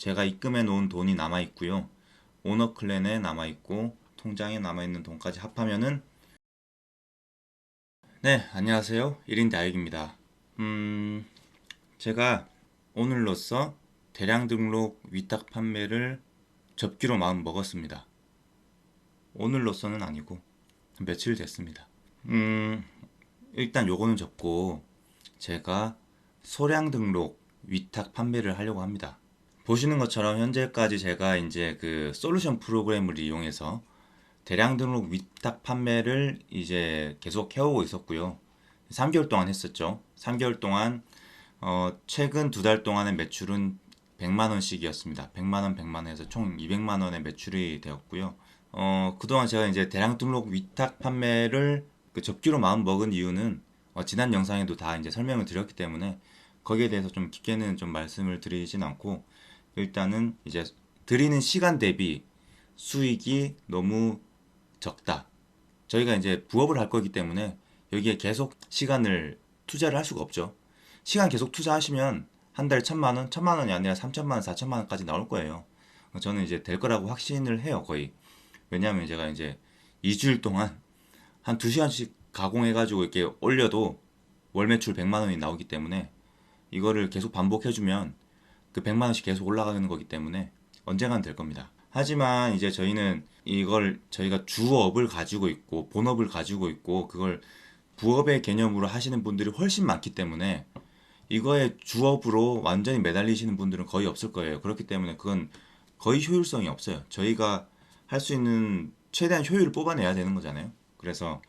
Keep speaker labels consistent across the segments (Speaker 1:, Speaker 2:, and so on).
Speaker 1: 제가 입금해 놓은 돈이 남아 있고요. 오너 클랜에 남아 있고 통장에 남아 있는 돈까지 합하면은 네, 안녕하세요. 1인 다육입니다. 제가 오늘로써 대량 등록 위탁 판매를 접기로 마음 먹었습니다. 오늘로서는 아니고 며칠 됐습니다. 음, 일단 요거는 접고 제가 소량 등록 위탁 판매를 하려고 합니다. 보시는 것처럼 현재까지 제가 이제 그 솔루션 프로그램을 이용해서 대량 등록 위탁 판매를 이제 계속 해오고 있었고요. 3개월 동안 했었죠. 3개월 동안 최근 2달 동안의 매출은 100만 원씩이었습니다. 100만 원, 100만 원에서 총 200만 원의 매출이 되었고요. 그동안 제가 이제 대량 등록 위탁 판매를 그 접기로 마음 먹은 이유는 지난 영상에도 다 이제 설명을 드렸기 때문에 거기에 대해서 좀 깊게는 좀 말씀을 드리진 않고 일단은 이제 드리는 시간 대비 수익이 너무 적다. 저희가 이제 부업을 할 거기 때문에 여기에 계속 시간을 투자를 할 수가 없죠. 시간 계속 투자하시면 한 달에 1,000만 원, 1,000만 원이 아니라 3,000만 원, 4,000만 원까지 나올 거예요. 저는 이제 될 거라고 확신을 해요, 거의. 왜냐하면 제가 이제 2주일 동안 한 2시간씩 가공해가지고 이렇게 올려도 월 매출 100만 원이 나오기 때문에 이거를 계속 반복해주면 그 100만 원씩 계속 올라가는 거기 때문에 언젠간 될 겁니다. 하지만 이제 저희는 이걸 저희가 주업을 가지고 있고 본업을 가지고 있고 그걸 부업의 개념으로 하시는 분들이 훨씬 많기 때문에 이거에 주업으로 완전히 매달리시는 분들은 거의 없을 거예요. 그렇기 때문에 그건 거의 효율성이 없어요. 저희가 할 수 있는 최대한 효율을 뽑아내야 되는 거잖아요. 그래서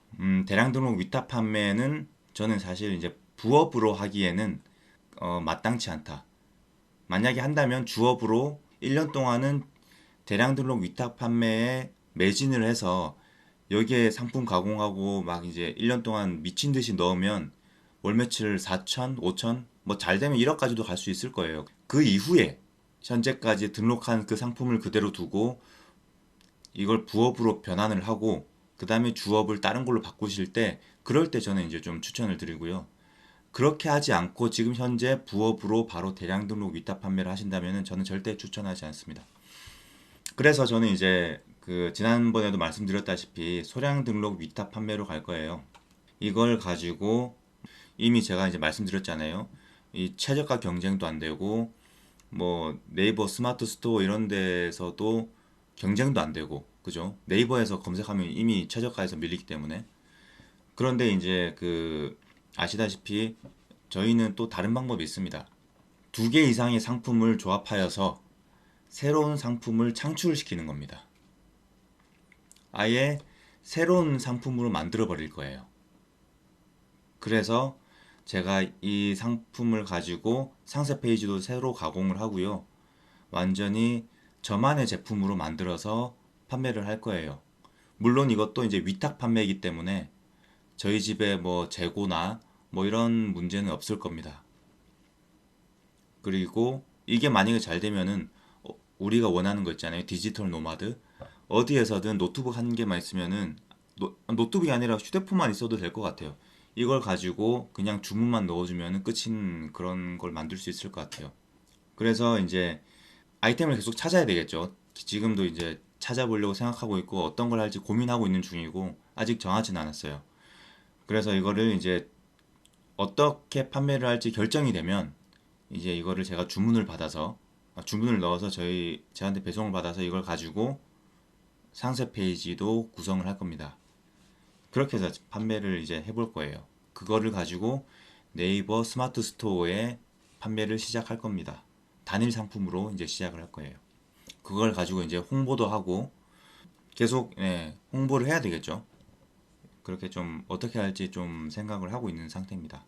Speaker 1: 대량 등록 위탁 판매는 저는 사실 이제 부업으로 하기에는 마땅치 않다. 만약에 한다면 주업으로 1년 동안은 대량 등록 위탁 판매에 매진을 해서 여기에 상품 가공하고 막 이제 1년 동안 미친 듯이 넣으면 월 매출 4천, 5천, 뭐 잘 되면 1억까지도 갈 수 있을 거예요. 그 이후에 현재까지 등록한 그 상품을 그대로 두고 이걸 부업으로 변환을 하고 그 다음에 주업을 다른 걸로 바꾸실 때 그럴 때 저는 이제 좀 추천을 드리고요. 그렇게 하지 않고 지금 현재 부업으로 바로 대량 등록 위탁 판매를 하신다면 저는 절대 추천하지 않습니다. 그래서 저는 이제 그 지난번에도 말씀드렸다시피 소량 등록 위탁 판매로 갈 거예요. 이걸 가지고 이미 제가 이제 말씀드렸잖아요. 이 최저가 경쟁도 안 되고 뭐 네이버 스마트 스토어 이런 데서도 경쟁도 안 되고 그죠? 네이버에서 검색하면 이미 최저가에서 밀리기 때문에 그런데 이제 그 아시다시피 저희는 또 다른 방법이 있습니다. 2개 이상의 상품을 조합하여서 새로운 상품을 창출시키는 겁니다. 아예 새로운 상품으로 만들어 버릴 거예요. 그래서 제가 이 상품을 가지고 상세 페이지도 새로 가공을 하고요. 완전히 저만의 제품으로 만들어서 판매를 할 거예요. 물론 이것도 이제 위탁 판매이기 때문에 저희 집에 뭐 재고나 뭐 이런 문제는 없을 겁니다. 그리고 이게 만약에 잘 되면은 우리가 원하는 거 있잖아요. 디지털 노마드. 어디에서든 노트북 한 개만 있으면은 노트북이 아니라 휴대폰만 있어도 될 것 같아요. 이걸 가지고 그냥 주문만 넣어주면 끝인 그런 걸 만들 수 있을 것 같아요. 그래서 이제 아이템을 계속 찾아야 되겠죠. 지금도 이제 찾아보려고 생각하고 있고 어떤 걸 할지 고민하고 있는 중이고 아직 정하진 않았어요. 그래서 이거를 이제 어떻게 판매를 할지 결정이 되면 이제 이거를 제가 주문을 받아서 주문을 넣어서 저한테 배송을 받아서 이걸 가지고 상세 페이지도 구성을 할 겁니다. 그렇게 해서 판매를 이제 해볼 거예요. 그거를 가지고 네이버 스마트 스토어에 판매를 시작할 겁니다. 단일 상품으로 이제 시작을 할 거예요. 그걸 가지고 이제 홍보도 하고 계속 홍보를 해야 되겠죠. 그렇게 좀 어떻게 할지 좀 생각을 하고 있는 상태입니다.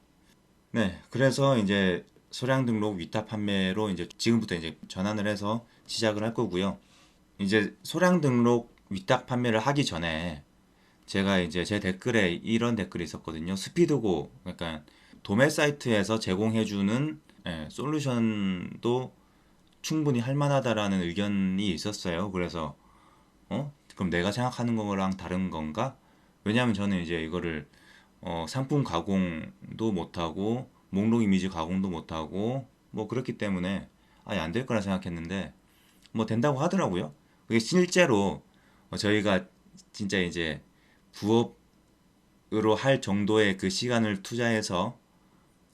Speaker 1: 네, 그래서 이제 소량 등록 위탁 판매로 이제 지금부터 이제 전환을 해서 시작을 할 거고요. 이제 소량 등록 위탁 판매를 하기 전에 제가 이제 제 댓글에 이런 댓글이 있었거든요. 스피드고, 그러니까 도매 사이트에서 제공해주는 솔루션도 충분히 할 만하다라는 의견이 있었어요. 그래서 그럼 내가 생각하는 거랑 다른 건가? 왜냐하면 저는 이제 이거를 상품 가공도 못하고 목록 이미지 가공도 못하고 뭐 그렇기 때문에 아예 안 될 거라 생각했는데 뭐 된다고 하더라고요. 그게 실제로 저희가 진짜 이제 부업으로 할 정도의 그 시간을 투자해서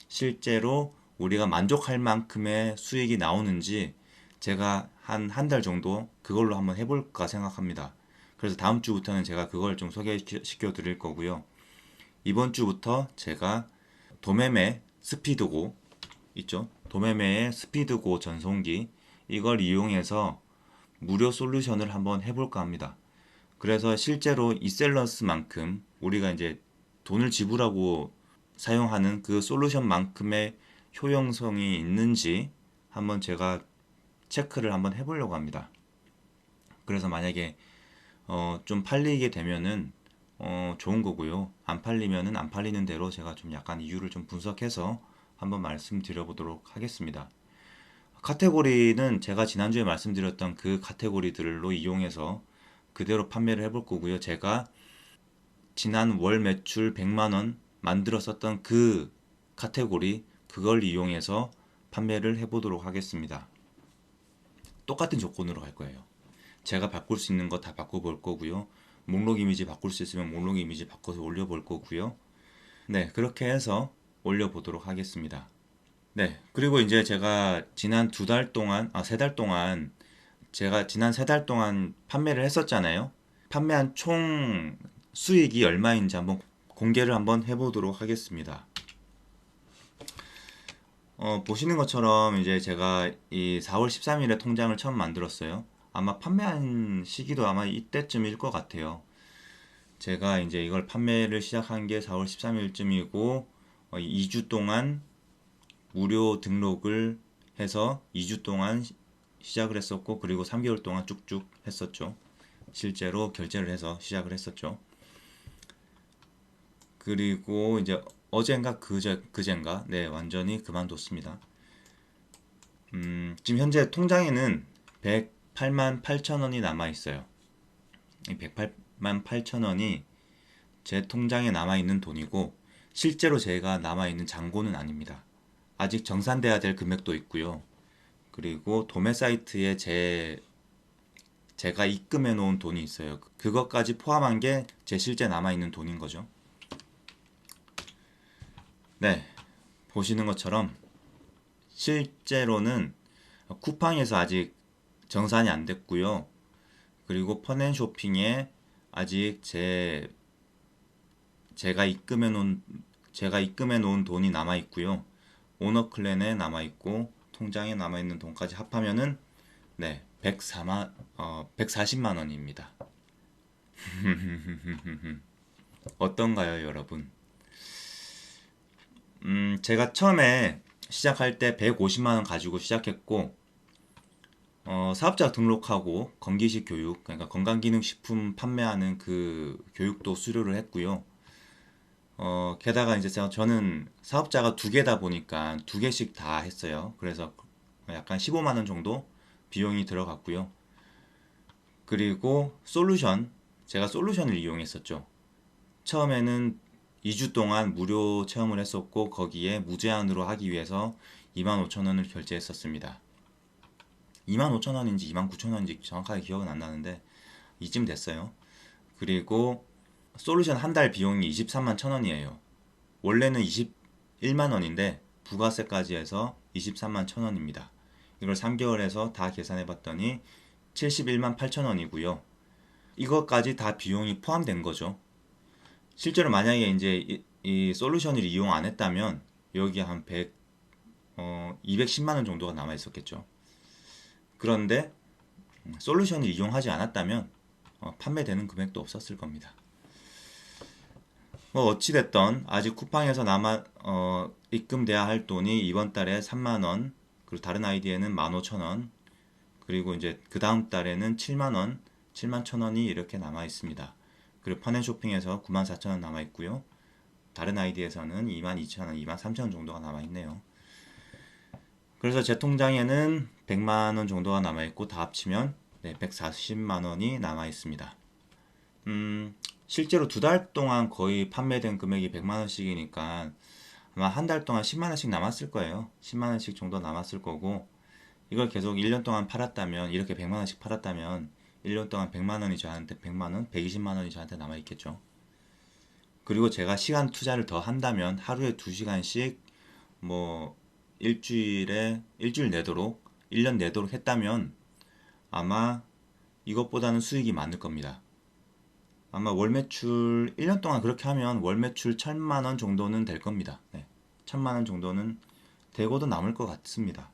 Speaker 1: 실제로 우리가 만족할 만큼의 수익이 나오는지 제가 한 달 정도 그걸로 한번 해볼까 생각합니다. 그래서 다음 주부터는 제가 그걸 좀 소개시켜 드릴 거고요. 이번 주부터 제가 도매매 스피드고 있죠. 도매매의 스피드고 전송기 이걸 이용해서 무료 솔루션을 한번 해볼까 합니다. 그래서 실제로 이셀러스만큼 우리가 이제 돈을 지불하고 사용하는 그 솔루션만큼의 효용성이 있는지 한번 제가 체크를 한번 해보려고 합니다. 그래서 만약에 좀 팔리게 되면은 좋은 거고요. 안 팔리면은 안 팔리는 대로 제가 좀 약간 이유를 좀 분석해서 한번 말씀드려 보도록 하겠습니다. 카테고리는 제가 지난주에 말씀드렸던 그 카테고리들로 이용해서 그대로 판매를 해볼 거고요. 제가 지난 월 매출 100만 원 만들었었던 그 카테고리 그걸 이용해서 판매를 해보도록 하겠습니다. 똑같은 조건으로 갈 거예요. 제가 바꿀 수 있는 거 다 바꿔볼 거고요. 목록 이미지 바꿀 수 있으면 목록 이미지 바꿔서 올려볼 거고요. 네, 그렇게 해서 올려보도록 하겠습니다. 네, 그리고 이제 제가 지난 2달 동안, 3달 동안 제가 지난 3달 동안 판매를 했었잖아요. 판매한 총 수익이 얼마인지 한번 공개를 한번 해보도록 하겠습니다. 보시는 것처럼 이제 제가 이 4월 13일에 통장을 처음 만들었어요. 아마 판매한 시기도 아마 이때쯤일 것 같아요. 제가 이제 이걸 판매를 시작한 게 4월 13일쯤이고 2주 동안 무료 등록을 해서 2주 동안 시작을 했었고 그리고 3개월 동안 쭉쭉 했었죠. 실제로 결제를 해서 시작을 했었죠. 그리고 이제 어젠가 그젠가 네 완전히 그만뒀습니다. 지금 현재 통장에는 108만 8천 원이 남아 있어요. 이 108만 8천 원이 제 통장에 남아 있는 돈이고 실제로 제가 남아 있는 잔고는 아닙니다. 아직 정산돼야 될 금액도 있고요. 그리고 도매 사이트에 제가 입금해 놓은 돈이 있어요. 그것까지 포함한 게 제 실제 남아 있는 돈인 거죠. 네, 보시는 것처럼 실제로는 쿠팡에서 아직 정산이 안 됐고요. 그리고 펀앤쇼핑에 아직 제가 입금해 놓은 돈이 남아 있고요. 오너클랜에 남아 있고 통장에 남아 있는 돈까지 합하면은 네, 140만 원입니다. 어떤가요, 여러분? 제가 처음에 시작할 때 150만 원 가지고 시작했고 사업자 등록하고 건기식 교육, 그러니까 건강기능식품 판매하는 그 교육도 수료를 했고요. 게다가 이제 저는 사업자가 2개다 보니까 2개씩 다 했어요. 그래서 약간 15만 원 정도 비용이 들어갔고요. 그리고 제가 솔루션을 이용했었죠. 처음에는 2주 동안 무료 체험을 했었고 거기에 무제한으로 하기 위해서 25,000원을 결제했었습니다. 25,000원인지 29,000원인지 정확하게 기억은 안 나는데 이쯤 됐어요. 그리고 솔루션 한 달 비용이 23만 1,000원이에요. 원래는 21만 원인데 부가세까지 해서 23만 1,000원입니다. 이걸 3개월에서 다 계산해 봤더니 71만 8,000원이고요. 이것까지 다 비용이 포함된 거죠. 실제로 만약에 이제 이 솔루션을 이용 안 했다면 여기 한 210만 원 정도가 남아 있었겠죠. 그런데 솔루션을 이용하지 않았다면 판매되는 금액도 없었을 겁니다. 뭐 어찌됐던 아직 쿠팡에서 입금돼야 할 돈이 이번 달에 3만 원, 그리고 다른 아이디에는 15,000원, 그리고 이제 그 다음 달에는 7만 원, 7만 1,000원이 이렇게 남아 있습니다. 그리고 펀앤쇼핑에서 94,000원 남아 있고요. 다른 아이디에서는 22,000원, 23,000원 정도가 남아 있네요. 그래서 제 통장에는 100만 원 정도가 남아 있고 다 합치면 140만 원이 남아 있습니다. 실제로 2달 동안 거의 판매된 금액이 100만 원씩이니까 아마 한 달 동안 10만 원씩 남았을 거예요. 10만 원씩 정도 남았을 거고 이걸 계속 1년 동안 팔았다면, 이렇게 100만 원씩 팔았다면 1년 동안 100만 원이 저한테 100만 원, 120만 원이 저한테 남아 있겠죠. 그리고 제가 시간 투자를 더 한다면 하루에 2시간씩 뭐 일주일 내도록 1년 내도록 했다면 아마 이것보다는 수익이 많을 겁니다. 아마 월 매출 1년 동안 그렇게 하면 월 매출 1000만 원 정도는 될 겁니다. 네. 1000만 원 정도는 되고도 남을 것 같습니다.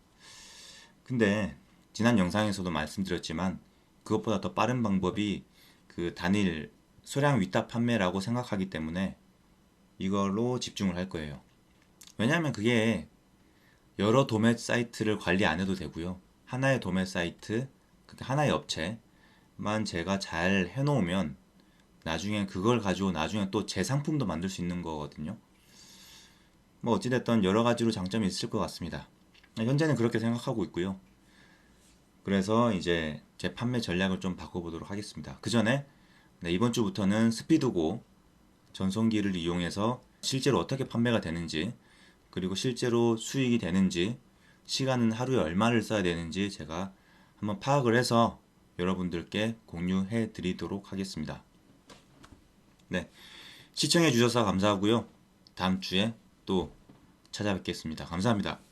Speaker 1: 근데 지난 영상에서도 말씀드렸지만 그것보다 더 빠른 방법이 그 단일 소량 위탁 판매라고 생각하기 때문에 이걸로 집중을 할 거예요. 왜냐하면 그게 여러 도매 사이트를 관리 안 해도 되고요. 하나의 도매 사이트, 하나의 업체만 제가 잘 해놓으면 나중에 그걸 가지고 나중에 또 제 상품도 만들 수 있는 거거든요. 뭐 어찌됐든 여러 가지로 장점이 있을 것 같습니다. 현재는 그렇게 생각하고 있고요. 그래서 이제 제 판매 전략을 좀 바꿔보도록 하겠습니다. 그 전에 이번 주부터는 스피드고 전송기를 이용해서 실제로 어떻게 판매가 되는지, 그리고 실제로 수익이 되는지, 시간은 하루에 얼마를 써야 되는지 제가 한번 파악을 해서 여러분들께 공유해 드리도록 하겠습니다. 네, 시청해 주셔서 감사하고요. 다음 주에 또 찾아뵙겠습니다. 감사합니다.